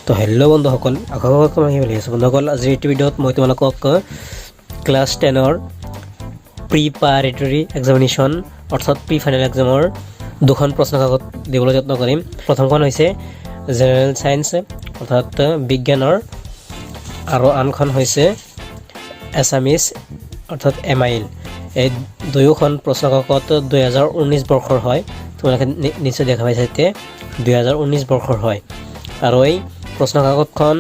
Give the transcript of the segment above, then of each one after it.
তো হেল্ল' বন্ধুসকল আশা আহি আছে বন্ধুসকল আজিৰ এই ভিডিঅ'ত মই তোমালোকক ক্লাছ 10ৰ প্ৰিপাৰেটৰী এক্সামিনেশ্যন অৰ্থাৎ প্ৰি ফাইনেল এক্সামৰ দুখন প্ৰশ্ন কাকত দিবলৈ যত্ন কৰিম। প্ৰথমখন হৈছে জেনেৰেল সায়েন্স অৰ্থাৎ বিজ্ঞানৰ আৰু আনখন হৈছে এছামিজ অৰ্থাৎ এমআইএল। এই দুয়োখন প্ৰশ্ন কাকত 2019 বৰ্ষৰ হয়। তোমালোকে নিশ্চয় দেখা পাইছা যে 2019 বৰ্ষৰ হয় আৰু এই প্ৰশ্ন কাকতখন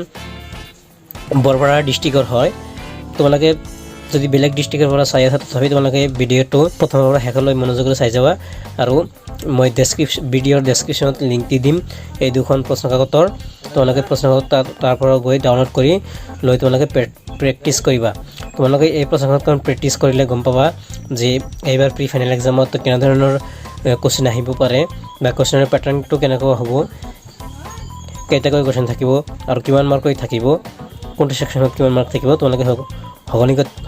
বৰপাৰা ডিষ্ট্ৰিক্টৰ হয়। তোমালোকে যদি বেলেগ ডিষ্ট্ৰিক্টৰ পৰা চাই আছা তথাপি তোমালোকে ভিডিঅ'টো প্ৰথমৰ পৰা শেষলৈ মনোযোগেৰে চাই যাবা আৰু মই ভিডিঅ'ৰ ডেছক্ৰিপশ্যনত লিংক দি দিম এই দুখন প্ৰশ্ন কাকতৰ। তোমালোকে প্ৰশ্ন কাকত তাৰ পৰা গৈ ডাউনলোড কৰি লৈ তোমালোকে প্ৰেক্টিছ কৰিবা। তোমালোকে এই প্ৰশ্ন কাকতখন প্ৰেক্টিছ কৰিলে গম পাবা যে এইবাৰ প্ৰি ফাইনেল এক্সামত কেনেধৰণৰ কুৱেশ্যন আহিব পাৰে বা কুৱেশ্যনৰ পেটাৰ্ণটো কেনেকুৱা হ'ব, কেইটাকৈ কুৱেশ্যন থাকিব আৰু কিমান মাৰ্কলৈ থাকিব, কোনটো ছেকশ্যনত কিমান মাৰ্ক থাকিব, তোমালোকে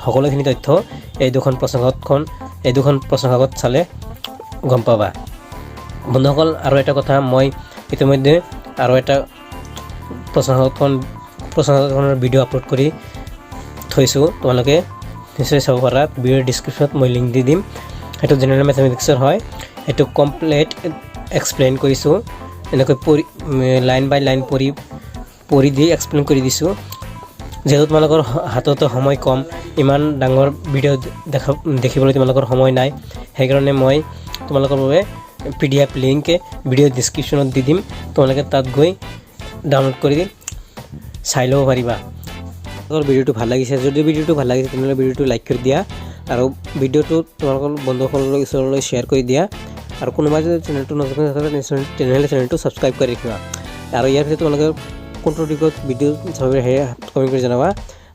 সকলোখিনি তথ্য এই দুখন প্ৰশ্ন কাকত চালে গম পাবা। বন্ধুসকল আৰু এটা কথা, মই ইতিমধ্যে আৰু এটা প্ৰশ্ন কাকতখনৰ ভিডিঅ' আপলোড কৰি থৈছোঁ, তোমালোকে নিশ্চয় চাব পাৰা। ভিডিঅ'ৰ ডিছক্ৰিপশ্যনত মই লিংক দি দিম। সেইটো জেনেৰেল মেথমেটিক্সৰ হয়। সেইটো কমপ্লিট এক্সপ্লেইন কৰিছোঁ, এনেকৈ লাইন বাই লাইন পঢ়ি দি এক্সপ্লেইন কৰি দিছোঁ। যিহেতু তোমালোকৰ হাততো সময় কম, ইমান ডাঙৰ ভিডিঅ' দেখিবলৈ তোমালোকৰ সময় নাই, সেইকাৰণে মই তোমালোকৰ বাবে PDF লিংক ভিডিঅ' ডিছক্ৰিপশ্যনত দি দিম। তোমালোকে তাত গৈ ডাউনলোড কৰি চাই ল'ব পাৰিবা। ভিডিঅ'টো ভাল লাগিছে, যদি ভিডিঅ'টো ভাল লাগিছে তেনেহ'লে ভিডিঅ'টো লাইক কৰি দিয়া আৰু ভিডিঅ'টো তোমালোকৰ বন্ধুসকলৰ ওচৰলৈ শ্বেয়াৰ কৰি দিয়া আৰু কোনোবাই যদি চেনেলটো নতুন থাকে তেনেহ'লে চেনেলটো ছাবস্ক্ৰাইব কৰি ৰাখিবা। আৰু ইয়াৰ পিছত তোমালোকে কোনটো দিশত ভিডিঅ' চাব সেয়া কমেণ্ট কৰি জনাবা।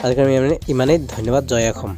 আজিৰ কাৰণে ইমানেই, ধন্যবাদ। জয় অসম।